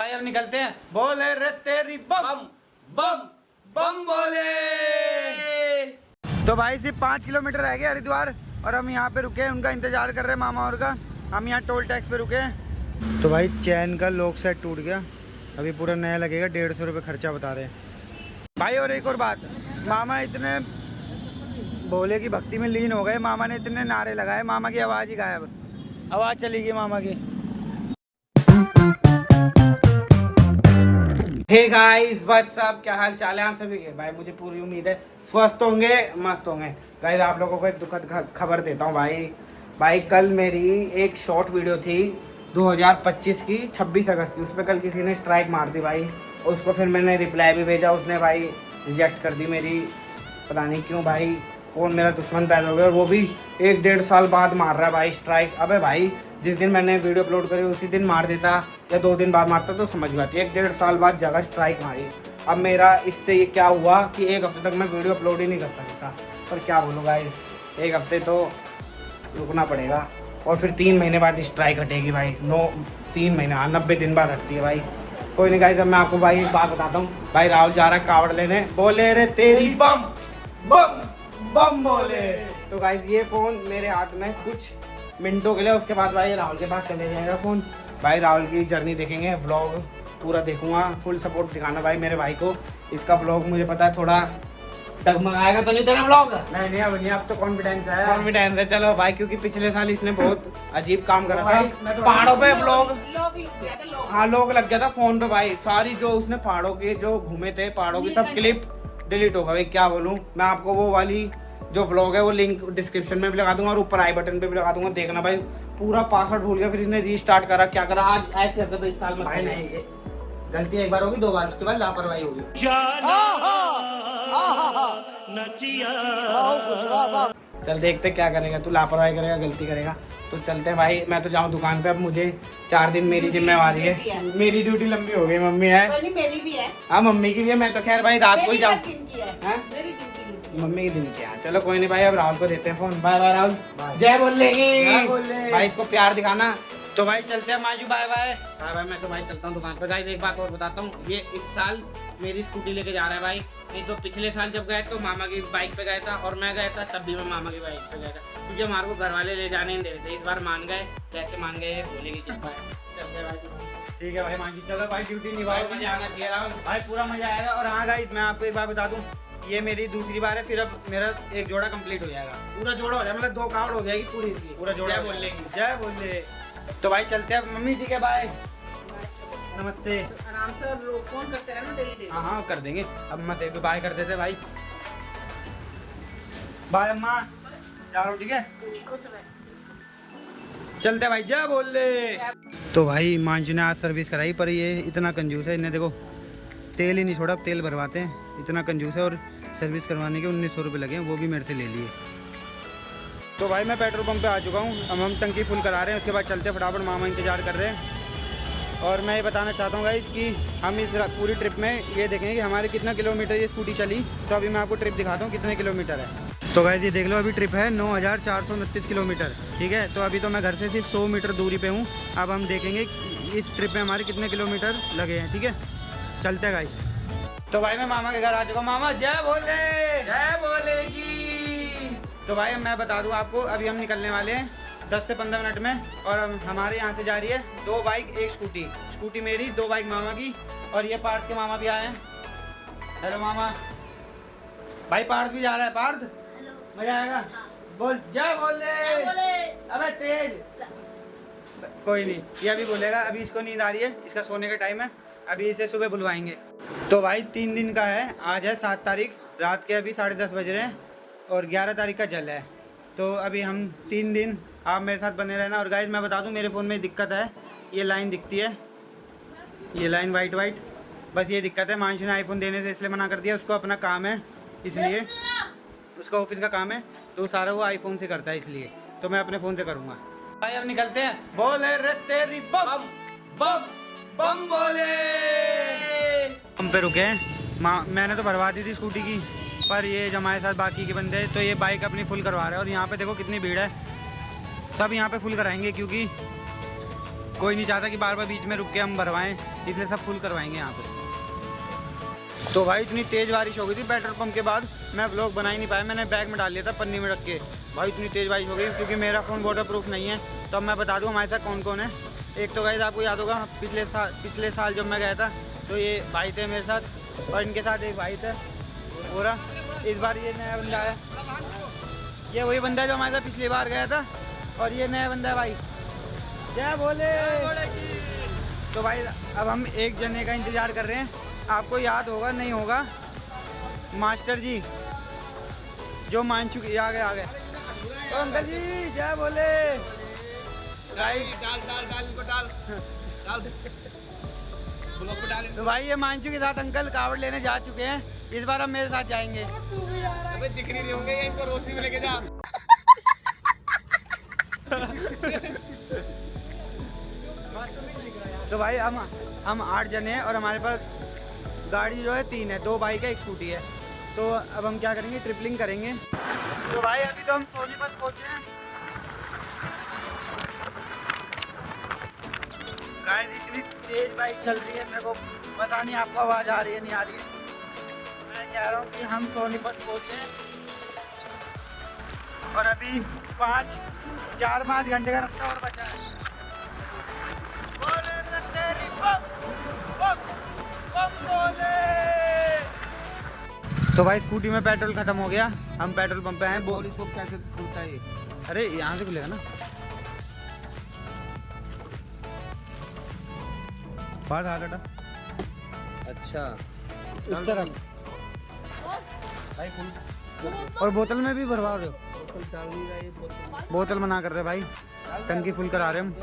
भाई अब निकलते हैं। बोले रे तेरी बम बम बम बोले। तो भाई सिर्फ 5 किलोमीटर रह गए हरिद्वार और हम यहाँ पे रुके हैं, उनका इंतजार कर रहे हैं मामा और का। हम यहाँ टोल टैक्स पे रुके हैं। तो भाई चैन का लॉक सेट टूट गया, अभी पूरा नया लगेगा, 150 रुपये खर्चा बता रहे हैं भाई। और एक और बात, मामा इतने भोले की भक्ति में लीन हो गए, मामा ने इतने नारे लगाए, मामा की आवाज़ ही गायब, आवाज़ चली गई मामा की। हे गाइस व्हाट्स अप, क्या हाल चाल है आप सभी के? भाई मुझे पूरी उम्मीद है स्वस्थ होंगे, मस्त होंगे। गाइस आप लोगों को एक दुखद खबर देता हूँ भाई कल मेरी एक शॉर्ट वीडियो थी 2025 की 26 अगस्त की, उस पर कल किसी ने स्ट्राइक मार दी भाई, और उसको फिर मैंने रिप्लाई भी भेजा, उसने भाई रिजेक्ट कर दी मेरी, पता नहीं क्यों भाई, कौन मेरा दुश्मन पैदा हो गया, और वो भी 1-1.5 साल बाद मार रहा है भाई स्ट्राइक। अबे भाई जिस दिन मैंने वीडियो अपलोड करी उसी दिन मार देता या 2 दिन बाद मारता तो समझ बात, 1-1.5 साल बाद जगह स्ट्राइक मारी। अब मेरा इससे ये क्या हुआ कि 1 हफ्ते तक मैं वीडियो अपलोड ही नहीं कर सकता, पर क्या बोलूँ गाइस, 1 हफ्ते तो रुकना पड़ेगा, और फिर 3 महीने बाद स्ट्राइक हटेगी भाई। 3 महीने 90 दिन बाद हटती है भाई। कोई नहीं गाइस, अब मैं आपको भाई एक बात बताता हूँ। भाई राहुल जा रहा है कावड़ लेने, बोले रे तेरी बम बम बम बोले। तो गाइस ये फ़ोन मेरे हाथ में कुछ मिनटों के लिए, उसके बाद भाई राहुल के पास चले जाएगा फ़ोन। भाई राहुल की जर्नी देखेंगे, व्लॉग पूरा देखूंगा, फुल सपोर्ट दिखाना भाई मेरे भाई को। इसका व्लॉग मुझे पता है थोड़ा डगमगाएगा तो नहीं तेरा व्लॉग? नहीं अब नहीं, अब तो कॉन्फिडेंस है, चलो भाई, क्योंकि पिछले साल इसने बहुत अजीब काम करा था पहाड़ों पे व्लॉग। हाँ लोग लग गया था फ़ोन पे भाई, सारी जो उसने पहाड़ों के जो घूमे थे पहाड़ों की सब क्लिप डिलीट होगा भाई। क्या बोलूँ मैं आपको, वो वाली जो व्लॉग है वो लिंक डिस्क्रिप्शन में भी लगा दूंगा और ऊपर आई बटन पे भी लगा दूंगा, देखना भाई। पूरा पासवर्ड भूल गया, फिर इसने रीस्टार्ट करा, क्या करा, आज ऐसे हरकत तो इस साल में भाई नहीं, गलती एक बार होगी, 2 बार, उसके बाद लापरवाही होगी। चल देखते क्या करेगा, तू लापरवाही करेगा, गलती करेगा तो चलते हैं भाई। मैं तो जाऊँ दुकान पे, अब मुझे 4 दिन मेरी जिम्मेवारी है, मेरी ड्यूटी लंबी हो गई, मम्मी है, मेरी भी है, हाँ मम्मी की भी है, मैं तो खैर भाई रात को ही जाऊँ, मम्मी के दिन क्या। चलो कोई नहीं भाई, अब राहुल को देते हैं फोन। बाय बाय राहुल, जय बोल लेंगे भाई, इसको प्यार दिखाना। तो भाई चलते हैं माजू, बाय बाय। हाँ भाई मैं तो भाई चलता हूँ दुकान पर। गाइस एक बात और बताता हूँ, ये इस साल मेरी स्कूटी लेके जा रहा है भाई, नहीं तो पिछले साल जब गए तो मामा की बाइक पे गया था, और मैं गया था तब भी मैं मामा की बाइक पे गया था, क्योंकि हमारे को घर वाले ले जाने नहीं दे रहे थे। इस बार मान गए, कैसे मान गए ये बोलेगी। चलते भाई, ठीक है भाई मांझी, चलो भाई ड्यूटी निभाओ, मजा आना चाहिए राहुल भाई, पूरा मजा आएगा। और हाँ गाइस मैं आपको एक बात बता दूँ, ये मेरी दूसरी बार है, फिर अब मेरा एक जोड़ा कंप्लीट हो जाएगा, पूरा जोड़ा हो जाएगा, मतलब 2 कावड़ हो जाएगी पूरी इसकी, पूरा जोड़ा बोल लेंगे, जय बोल ले। तो भाई चलते हैं मम्मी, ठीक है बाय, नमस्ते। आराम से फोन करते रहना डेली। हाँ कर देंगे, अब मैं तेरे को बाय कर देते भाई, बाय अम्मा, जा रहा हूँ, ठीक है चलते भाई, जय बोल ले। तो भाई मांझू ने आज सर्विस कराई, पर ये इतना कंजूस है, इन्हें देखो तेल ही नहीं छोड़ा, अब तेल भरवाते हैं, इतना कंजूस है। और सर्विस करवाने के 1900 रुपये लगे हैं, वो भी मेरे से ले लिए। तो भाई मैं पेट्रोल पंप पे आ चुका हूँ, अब हम टंकी फुल करा रहे हैं, उसके बाद चलते फटाफट, मामा इंतजार कर रहे हैं। और मैं ये बताना चाहता हूँ गाइस कि हम इस पूरी ट्रिप में ये देखेंगे कि हमारे कितना किलोमीटर ये स्कूटी चली। तो अभी मैं आपको ट्रिप दिखाता हूँ कितने किलोमीटर है। तो गाइस ये देख लो, अभी ट्रिप है 9429 किलोमीटर, ठीक है। तो अभी तो मैं घर से सिर्फ 100 मीटर दूरी पे हूँ। अब हम देखेंगे इस ट्रिप में हमारे कितने किलोमीटर लगे हैं, ठीक है चलते हैं गाइस। तो भाई मैं मामा के घर आ चुका हूँ, मामा जय बोले। जय बोलेगी। तो भाई मैं बता दूँ आपको, अभी हम निकलने वाले हैं 10 से 15 मिनट में, और हमारे यहाँ से जा रही है 2 बाइक 1 स्कूटी, स्कूटी मेरी, 2 बाइक मामा की, और ये पार्थ के मामा भी आए हैं। हेलो मामा, भाई पार्थ भी जा रहा है, पार्थ मजा आएगा, बोल जय बोले। अबे तेज, कोई नहीं ये अभी बोलेगा, अभी इसको नींद आ रही है, इसका सोने का टाइम है, अभी इसे सुबह बुलवाएंगे। तो भाई 3 दिन का है, आज है 7 तारीख, रात के अभी 10:30 बज रहे हैं, और 11 तारीख का जल है। तो अभी हम 3 दिन आप मेरे साथ बने रहना। और गाइस मैं बता दूं, मेरे फ़ोन में दिक्कत है, ये लाइन दिखती है, ये लाइन वाइट बस ये दिक्कत है। मांझू ने आईफोन देने से इसलिए मना कर दिया, उसको अपना काम है, इसलिए उसका ऑफिस का काम है, तो सारा वो आईफोन से करता है, इसलिए तो मैं अपने फ़ोन से करूँगा। भाई अब निकलते हैं, बोले रे तेरी बम बम बम बोले। हम पे रुके हैं, मैंने तो भरवा दी थी स्कूटी की, पर ये जो हमारे साथ बाकी के बंदे हैं, तो ये बाइक अपनी फुल करवा रहे हैं। और यहाँ पे देखो कितनी भीड़ है, सब यहाँ पे फुल कराएंगे, क्योंकि कोई नहीं चाहता कि बार बार बीच में रुक के हम भरवाएं। इसलिए सब फुल करवाएंगे यहाँ पे। तो भाई इतनी तेज़ बारिश हो गई थी पेट्रोल पंप के बाद, मैं व्लॉग बना ही नहीं पाया। मैंने बैग में डाल लिया था पन्नी में रख के। भाई इतनी तेज़ बारिश हो गई क्योंकि मेरा फ़ोन वाटर प्रूफ नहीं है। तो अब मैं बता दूँ हमारे साथ कौन कौन है। एक तो गाइस आपको याद होगा पिछले साल जब मैं गया था तो ये भाई थे मेरे साथ, और इनके साथ एक भाई थे पूरा। इस बार ये नया बंदा है, ये वही बंदा है जो हमारे साथ पिछली बार गया था, और ये नया बंदा है भाई। क्या बोले। तो भाई अब हम एक जने का इंतज़ार कर रहे हैं। आपको याद होगा नहीं होगा, मास्टर जी जो मान चुके आ गए। तो अंकल जी क्या बोले। तो भाई ये मांचू के साथ अंकल कावड़ लेने जा चुके हैं। इस बार हम मेरे साथ जाएंगे। अबे दिख नहीं होंगे, इनको रोशनी में लेके जा। तो भाई हम 8 जने हैं और हमारे पास गाड़ी जो है 3 है, 2 बाइक है 1 स्कूटी है। तो अब हम क्या करेंगे, ट्रिपलिंग करेंगे। तो भाई अभी तो हम सोनीपत पहुँचे हैं। गाइस इतनी तेज बाइक चल रही है, मेरे को पता नहीं आपको आवाज़ आ रही है नहीं आ रही है। मैं कह रहा हूँ कि हम सोनीपत पहुँचे हैं और अभी 4-5 घंटे का रास्ता और बचा है। तो भाई स्कूटी में पेट्रोल खत्म हो गया, हम पेट्रोल पंप पे हैं। इसको कैसे खुलता है? अरे यहाँ से खुलेगा ना, बाहर आ बेटा। अच्छा इस तरफ भाई और बोतल में भी भरवा रहे हो? बोतल चल नहीं रहा, ये बोतल मना कर रहे भाई, टंकी फुल करा रहे हम।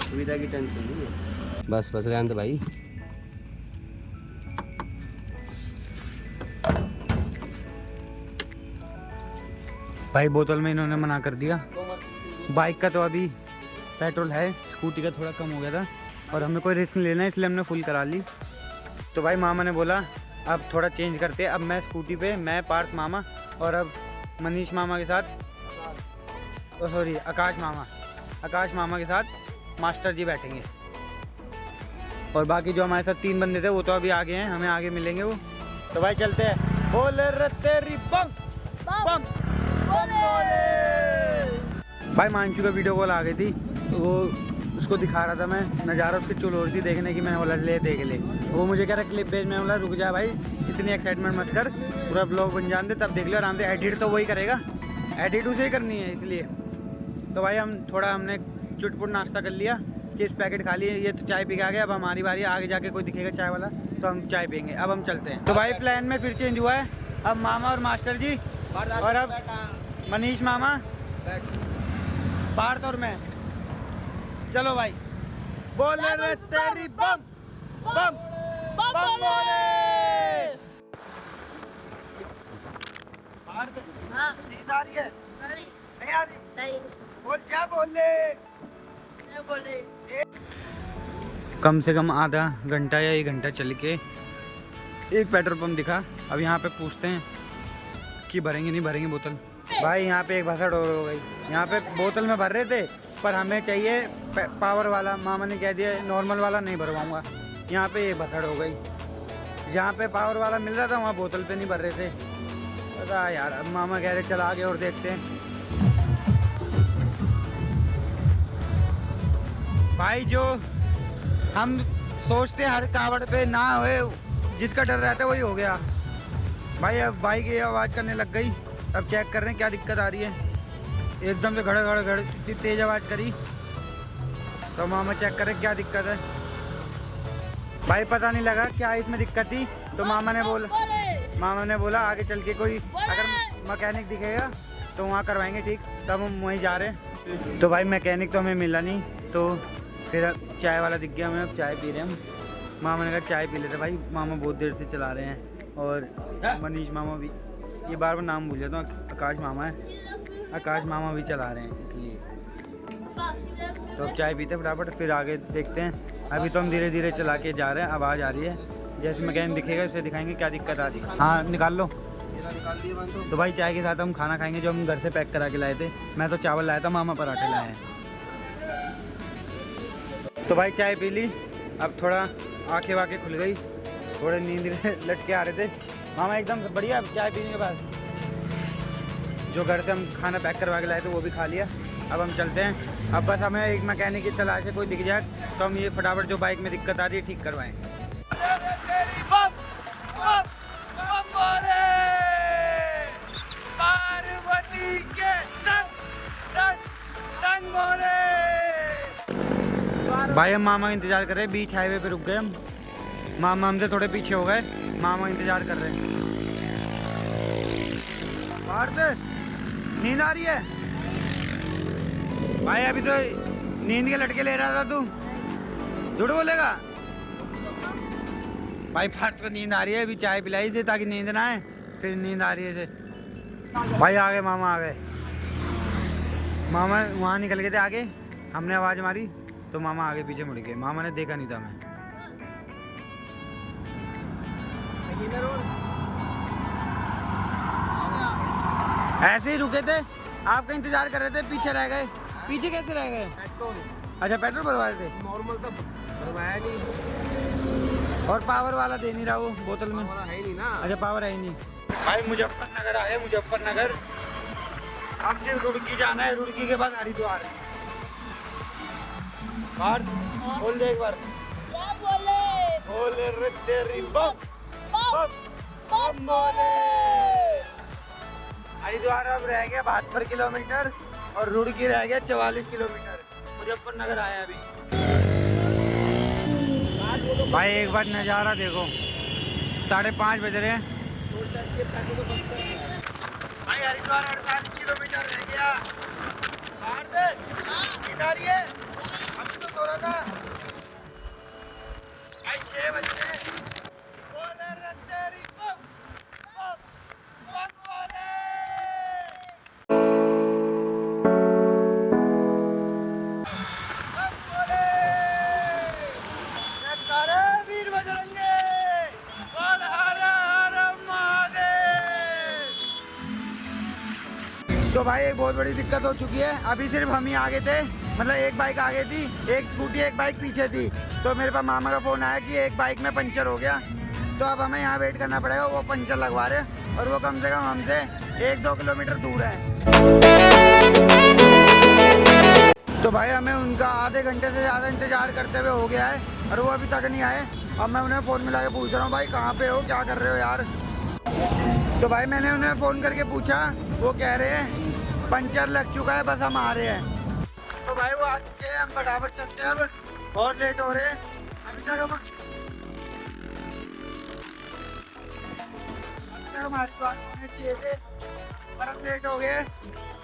सुविधा की टेंशन नहीं है, बस रहने दो भाई। भाई बोतल में इन्होंने मना कर दिया। बाइक का तो अभी पेट्रोल है, स्कूटी का थोड़ा कम हो गया था और हमें कोई रिस्क नहीं लेना है इसलिए हमने फुल करा ली। तो भाई मामा ने बोला अब थोड़ा चेंज करते हैं। अब मैं स्कूटी पे, मैं पार्थ मामा और अब मनीष मामा के साथ, सॉरी आकाश मामा के साथ मास्टर जी बैठेंगे। और बाकी जो हमारे साथ 3 बंदे थे वो तो अभी आगे हैं, हमें आगे मिलेंगे वो। तो भाई चलते हैं। बोले रे तेरी बम बम भाई मानचू का वीडियो कॉल आ गई थी, तो वो उसको दिखा रहा था मैं नज़ारा, उसकी चुल हो रही थी देखने की। मैंने बोला ले देख ले, वो मुझे कह रहा क्लिप भेज। मैं बोला रुक जा भाई, इतनी एक्साइटमेंट मत कर, पूरा ब्लॉग बन जान दे तब देख लो आराम से। एडिट तो वही करेगा, एडिट उसे ही करनी है इसलिए। तो भाई हमने चुटपुट नाश्ता कर लिया, चिप्स पैकेट खा लिए, ये तो चाय पी के आ गया। अब हमारी बारी, आगे जाके कोई दिखेगा चाय वाला तो हम चाय पियेंगे। अब हम चलते हैं। तो भाई प्लान में फिर चेंज हुआ है, अब मामा और मास्टर जी और अब मनीष मामा, पार्थ और मैं। चलो भाई बोले रे तेरी बम बम बम बोले। पार्थ नींद आ रही है? नहीं आ रही? नहीं। बोल क्या बोले? कम से कम आधा घंटा या 1 घंटा चल के एक पेट्रोल पंप दिखा। अब यहाँ पे पूछते हैं कि भरेंगे नहीं भरेंगे बोतल। भाई यहाँ पे एक भसड़ और हो गई। यहाँ पे बोतल में भर रहे थे पर हमें चाहिए पावर वाला। मामा ने कह दिया नॉर्मल वाला नहीं भरवाऊँगा। यहाँ पे एक भसड़ हो गई, जहाँ पे पावर वाला मिल रहा था वहाँ बोतल पे नहीं भर रहे थे। पता यार, अब मामा कह रहे चल आगे और देखते हैं। भाई जो हम सोचते हर कावड़ पे ना होए, जिसका डर रहता है वही हो गया। भाई अब बाइक ये आवाज़ करने लग गई। अब चेक कर रहे हैं क्या दिक्कत आ रही है। एकदम से घड़ इतनी तेज़ आवाज़ करी तो मामा चेक करें क्या दिक्कत है। भाई पता नहीं लगा क्या इसमें दिक्कत थी। तो मामा ने बोला आगे चल के कोई अगर मैकेनिक दिखेगा तो वहाँ करवाएंगे ठीक। तब हम वहीं जा रहे हैं। तो भाई मैकेनिक तो हमें मिला नहीं, तो फिर चाय वाला दिख गया हमें। अब चाय पी रहे हैं हम। मामा ने कहा चाय पी लेते। भाई मामा बहुत देर से चला रहे हैं और मनीष मामा भी, ये बार बार नाम भूल जाता हूँ, आकाश मामा है, आकाश मामा भी चला रहे हैं इसलिए। तो अब चाय पीते फटाफट फिर आगे देखते हैं। अभी तो हम धीरे धीरे चला के जा रहे हैं। आवाज़ आ रही है, जैसे मैकेनिक दिखेगा उसे दिखाएंगे क्या दिक्कत आ रही है। हाँ निकाल लो। तो भाई चाय के साथ हम खाना खाएंगे जो हम घर से पैक करा के लाए थे। मैं तो चावल लाया था, मामा पराठे लाए हैं। तो भाई चाय पी ली, अब थोड़ा आंखें वाखें खुल गई, थोड़े नींद लटके आ रहे थे मामा एकदम बढ़िया। चाय पीने के बाद जो घर से हम खाना पैक करवा के लाए थे वो भी खा लिया। अब हम चलते हैं, अब बस हमें एक मैकेनिक की तलाश है, कोई दिख जाए तो हम ये फटाफट जो बाइक में दिक्कत आ रही है ठीक करवाएं। भाई हम मामा का इंतजार कर रहे हैं, बीच हाईवे पे रुक गए हम। मामा हमसे थोड़े पीछे हो गए, मामा इंतजार कर रहे हैं। बाहर से नींद आ रही है भाई, अभी तो नींद के लटके ले रहा था तू, झूठ बोलेगा भाई। फाट को नींद आ रही है, अभी चाय पिलाई से ताकि नींद ना आए, फिर नींद आ रही है इसे। भाई आ गए मामा, आ गए मामा। वहाँ निकल गए थे आगे, हमने आवाज़ मारी तो मामा आगे पीछे मुड़ गए, मामा ने देखा नहीं था मैं। ऐसे ही रुके थे, आपका इंतजार कर रहे थे, पीछे रह गए। पीछे कैसे रह गए? अच्छा पेट्रोल भरवाए थे, नॉर्मल तो भरवाया नहीं, और पावर वाला दे नहीं रहा वो बोतल में, है नहीं ना। अच्छा पावर है ही नहीं। भाई मुजफ्फरनगर आए, मुजफ्फरनगर अब सिर्फ रुड़की जाना है, रुड़की के बाद हरिद्वार। बाहर बोल दे एक बार, क्या बोले? बोले रे तेरी बम बम बम बोले। हरिद्वार अब रह गया 72 किलोमीटर और रुड़की रह गया 44 किलोमीटर। मुजफ्फरनगर आया अभी। भाई एक बार नज़ारा देखो, 5:30 बज रहे हैं। भाई हरिद्वार 48 किलोमीटर रह गया। बाहर से नींद आ रही है, अभी तो सो रहा था। भाई 6 बज रहे हैं। बोले रे तेरी बम बम बम बोले। बम बोले। जयकारे वीर बजरंगे, बोल हर हर महादेव। तो भाई एक बहुत बड़ी दिक्कत हो चुकी है, अभी सिर्फ हम ही आगे थे, मतलब एक बाइक आगे थी, एक स्कूटी एक बाइक पीछे थी। तो मेरे पास मामा का फ़ोन आया कि एक बाइक में पंचर हो गया, तो अब हमें यहाँ वेट करना पड़ेगा, वो पंचर लगवा रहे और वो कम से कम हमसे 1-2 किलोमीटर दूर है। तो भाई हमें उनका आधे घंटे से ज़्यादा इंतज़ार करते हुए हो गया है और वो अभी तक नहीं आए। अब मैं उन्हें फ़ोन मिला के पूछ रहा हूँ, भाई कहाँ पे हो, क्या कर रहे हो यार। तो भाई मैंने उन्हें फ़ोन करके पूछा, वो कह रहे हैं पंचर लग चुका है, बस हम आ रहे हैं। तो भाई वो आ चुके हैं, हम फटाफट चलते हैं, अब बहुत लेट हो रहे हैं। अभी तक हमारी बात होने चाहिए थे पर अब लेट हो गए,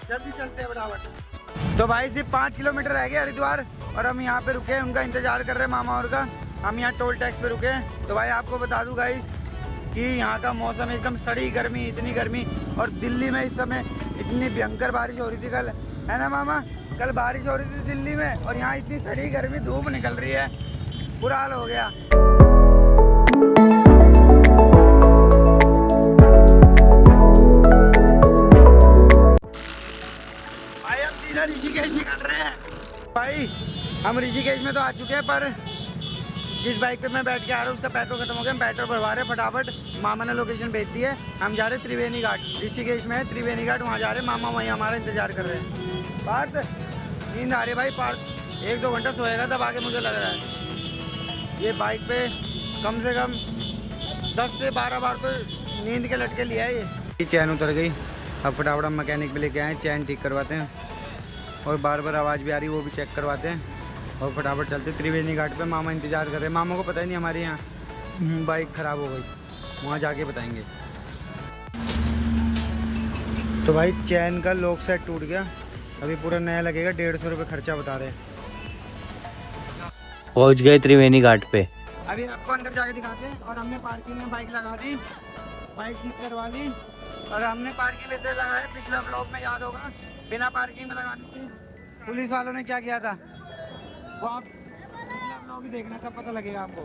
जल्दी चलते हैं फटाफट। तो भाई सिर्फ 5 किलोमीटर रह गए हरिद्वार और हम यहाँ पे रुके, उनका इंतजार कर रहे हैं मामा और का। हम यहाँ टोल टैक्स पे रुके। तो भाई आपको बता दूँ गाइस कि यहाँ का मौसम एकदम सड़ी गर्मी, इतनी गर्मी, और दिल्ली में इस समय इतनी भयंकर बारिश हो रही थी कल, है ना मामा? कल बारिश हो रही थी दिल्ली में और यहाँ इतनी सड़ी गर्मी, धूप निकल रही है, बुरा हाल हो गया। भाई हम सीधा ऋषिकेश निकल रहे हैं। भाई हम ऋषिकेश में तो आ चुके हैं, पर जिस बाइक पे मैं बैठ के आ रहा हूँ उसका पेट्रोल खत्म हो गया, हम पेट्रोल भरवा रहे हैं फटाफट। मामा ने लोकेशन भेज दी है, हम जा रहे हैं त्रिवेणी घाट। ऋषिकेश में है त्रिवेणी घाट, वहाँ जा रहे हैं, मामा वहीं हमारा इंतजार कर रहे हैं। बात नींद आ रही है भाई, 1-2 घंटा सोएगा तब आगे मुझे लग रहा है। ये बाइक पे कम से कम 10 से 12 बार तो नींद के लटके लिया है ये। चैन उतर गई, अब फटाफट हम मैकेनिक पे लेके आए, चैन ठीक करवाते हैं और बार बार आवाज़ भी आ रही है वो भी चेक करवाते हैं और फटाफट चलते त्रिवेणी घाट पे। मामा इंतज़ार कर रहे हैं, मामा को पता ही नहीं हमारे यहाँ बाइक ख़राब हो गई, वहाँ जाके बताएंगे। तो भाई चैन का लॉक सेट टूट गया, अभी पूरा नया लगेगा, 150 रुपये खर्चा बता रहे हैं। पहुंच गए त्रिवेणी घाट पे। अभी आपको अंदर जाके दिखाते हैं। और हमने पार्किंग में बाइक लगा दी, बाइक ठीक करवा ली और हमने पार्किंग में से लगाया, पिछला ब्लॉग में याद होगा, बिना पार्किंग में लगाने थी। पुलिस वालों ने क्या किया था वो आप पिछला ब्लॉग ही देखना, तब पता लगेगा आपको।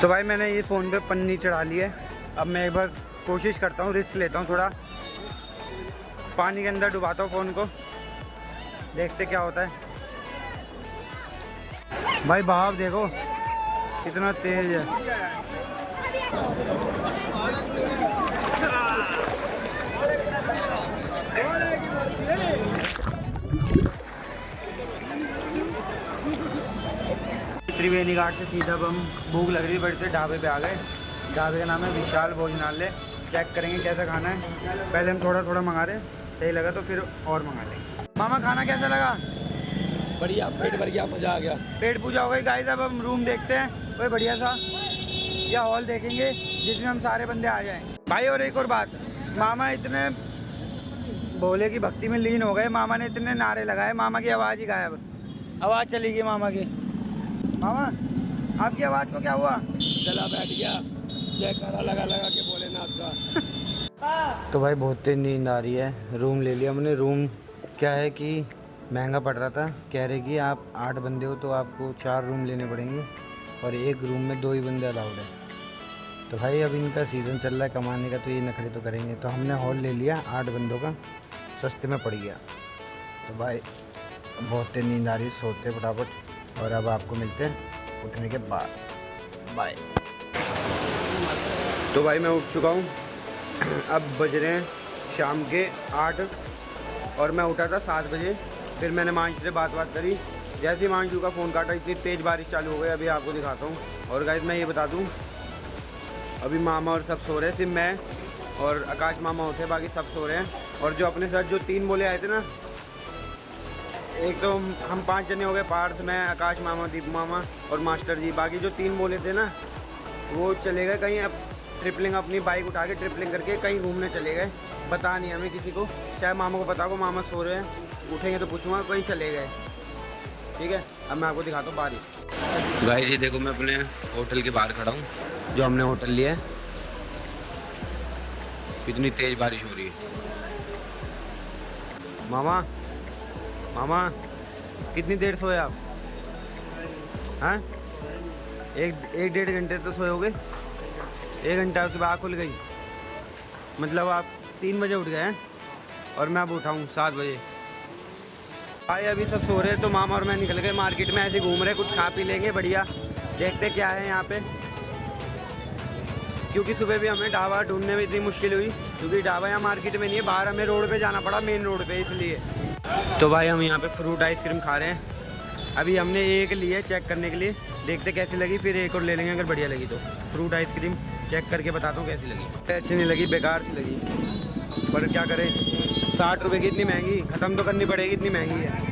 तो भाई मैंने ये फ़ोन पे पन्नी चढ़ा ली है। अब मैं एक बार कोशिश करता हूँ, रिस्क लेता हूँ, थोड़ा पानी के अंदर डुबाता हूँ फ़ोन को, देखते क्या होता है। भाई बहाव देखो कितना तेज है। त्रिवेणी घाट से सीधा अब हम, भूख लग रही बड़ी से ढाबे पे आ गए। ढाबे का नाम है विशाल भोजनालय। चेक करेंगे कैसा खाना है। पहले हम थोड़ा थोड़ा मंगा रहे, सही लगा तो फिर और मंगा लेंगे। मामा खाना कैसा लगा? बढ़िया, पेट भर गया, मज़ा आ गया। पेट पूजा हो गई गाइस। अब हम रूम देखते हैं कोई बढ़िया सा, या हॉल देखेंगे जिसमें हम सारे बंदे आ जाएं। भाई और एक और बात, मामा इतने भोले की भक्ति में लीन हो गए, मामा ने इतने नारे लगाए, मामा की आवाज़ ही गायब। आवाज़ चली गई मामा की। मामा आपकी आवाज़ को क्या हुआ? गला बैठ गया, जयकारा लगा लगा के भोलेनाथ का। तो भाई बहुत तेज नींद आ रही है। रूम ले लिया हमने। रूम क्या है कि महंगा पड़ रहा था, कह रहे कि आप 8 बंदे हो तो आपको 4 रूम लेने पड़ेंगे और एक रूम में 2 ही बंदे अलाउड है। तो भाई अब इनका सीज़न चल रहा है कमाने का, तो ये नखरे तो करेंगे। तो हमने हॉल ले लिया 8 बंदों का, सस्ते में पड़ गया। तो भाई बहुत तेज नींद आ रही है, सोते फटाफट। और अब आपको मिलते हैं उठने के बाद। बाय। तो भाई मैं उठ चुका हूँ। अब बज रहे हैं शाम के 8 और मैं उठा था 7 बजे। फिर मैंने मांझू से बात करी। जैसे ही मांझू का फ़ोन काटा इतनी तेज़ बारिश चालू हो गई। अभी आपको दिखाता हूँ। और गाइस मैं ये बता दूँ, अभी मामा और सब सो रहे हैं, सिर्फ मैं और आकाश मामा होते हैं, बाकी सब सो रहे हैं। और जो अपने साथ जो 3 बोले आए थे ना, एक तो हम 5 जने हो गए, पार्थ, मैं, आकाश मामा, दीप मामा और मास्टर जी। बाकी जो 3 बोले थे ना वो चले गए कहीं, अब ट्रिपलिंग अपनी बाइक उठा के ट्रिपलिंग करके कहीं घूमने चले गए। पता नहीं हमें किसी को, चाहे मामा को पता हो, मामा सो रहे हैं, उठेंगे तो पूछूंगा, कहीं चले गए। ठीक है, अब मैं आपको दिखाता हूँ बारिश। गाइस ये देखो मैं अपने होटल के बाहर खड़ा हूँ, जो हमने होटल लिया है। कितनी तेज़ बारिश हो रही है। मामा मामा कितनी देर सोए आप? हैं? एक 1-1.5 घंटे तो सोए होगे। 1 घंटा उसके बाद खुल गई। मतलब आप 3 बजे उठ गए हैं और मैं अब उठाऊँ 7 बजे। भाई अभी सब सो रहे हैं तो मामा और मैं निकल गए मार्केट में, ऐसे घूम रहे, कुछ खा पी लेंगे बढ़िया। देखते क्या है यहाँ पे, क्योंकि सुबह भी हमें ढाबा ढूंढने में इतनी मुश्किल हुई, क्योंकि ढाबा यहाँ मार्केट में नहीं है, बाहर हमें रोड पे जाना पड़ा, मेन रोड पे, इसलिए। तो भाई हम यहाँ पे फ्रूट आइसक्रीम खा रहे हैं। अभी हमने एक ली है चेक करने के लिए, देखते कैसी लगी, फिर एक और ले लेंगे अगर बढ़िया लगी तो। फ्रूट आइसक्रीम चेक करके बताता हूँ कैसी लगी। अच्छी नहीं लगी, बेकार सी लगी, पर क्या करें, 60 रुपये की इतनी महंगी, ख़त्म तो करनी पड़ेगी, इतनी महंगी है।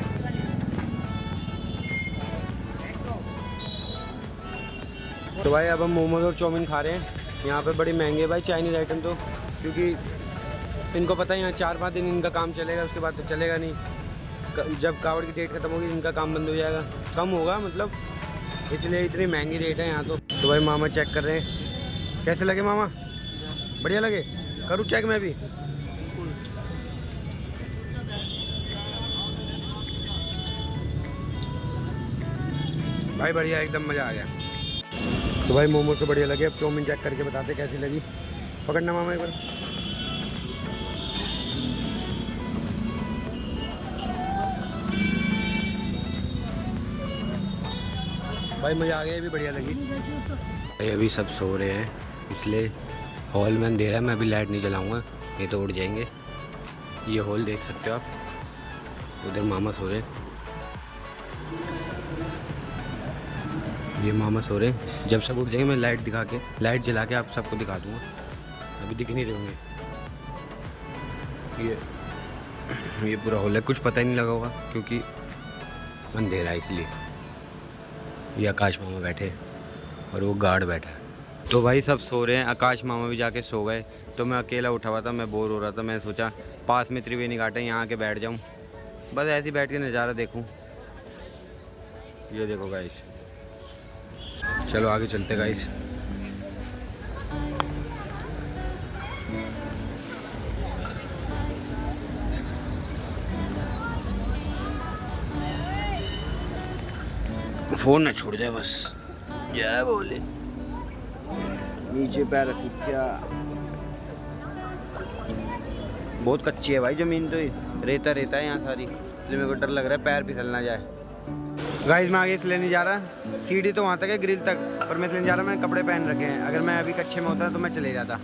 तो भाई अब हम मोमोज और चाउमीन खा रहे हैं। यहाँ पे बड़ी महंगी है भाई चाइनीज़ आइटम तो, क्योंकि इनको पता है यहाँ 4-5 दिन इनका काम चलेगा, उसके बाद तो चलेगा नहीं। जब कावड़ की डेट ख़त्म होगी इनका काम बंद हो जाएगा, कम होगा मतलब, इसलिए इतनी महंगी रेट है यहाँ तो। तो भाई मामा चेक कर रहे हैं, कैसे लगे मामा? बढ़िया लगे? करूँ चेक मैं भी? भाई बढ़िया, एकदम मज़ा आ गया। तो भाई मोमोज तो बढ़िया लगे, अब चाउमीन चेक करके बताते कैसी लगी। पकड़ना मामा एक बार। भाई मज़ा आ गया, ये भी बढ़िया लगी। भाई अभी सब सो रहे हैं, इसलिए हॉल में अंधेरा है, मैं अभी लाइट नहीं जलाऊंगा, ये तो उड़ जाएंगे। ये हॉल देख सकते हो आप, उधर मामा सो रहे हैं, ये मामा सो रहे हैं। जब सब उठ जाएंगे मैं लाइट जला के आप सबको दिखा दूंगा, अभी दिख नहीं रहे होंगे। ये पूरा हॉल है, कुछ पता ही नहीं लगा होगा क्योंकि अंधेरा है, इसलिए। ये आकाश मामा बैठे और वो गार्ड बैठा है। तो भाई सब सो रहे हैं, आकाश मामा भी जाके सो गए, तो मैं अकेला उठा हुआ था, मैं बोर हो रहा था। मैं सोचा पास में त्रिवेणी घाट है, यहाँ आके बैठ जाऊँ, बस ऐसे ही बैठ के नज़ारा देखूँ। ये देखो गाइस, चलो आगे चलते गाइस। फ़ोन ना छूट जाए बस, जय बोले। नीचे पैर रखी क्या, बहुत कच्ची है भाई ज़मीन, तो रेता रेता है यहाँ सारी, इसलिए मेरे को डर लग रहा है पैर फिसल ना जाए। गाइस मैं आगे इसलिए नहीं जा रहा, सीढ़ी तो वहाँ तक है ग्रिल तक, पर मैं इसलिए नहीं जा रहा, मैंने कपड़े पहन रखे हैं, अगर मैं अभी कच्चे में होता तो मैं चले जाता।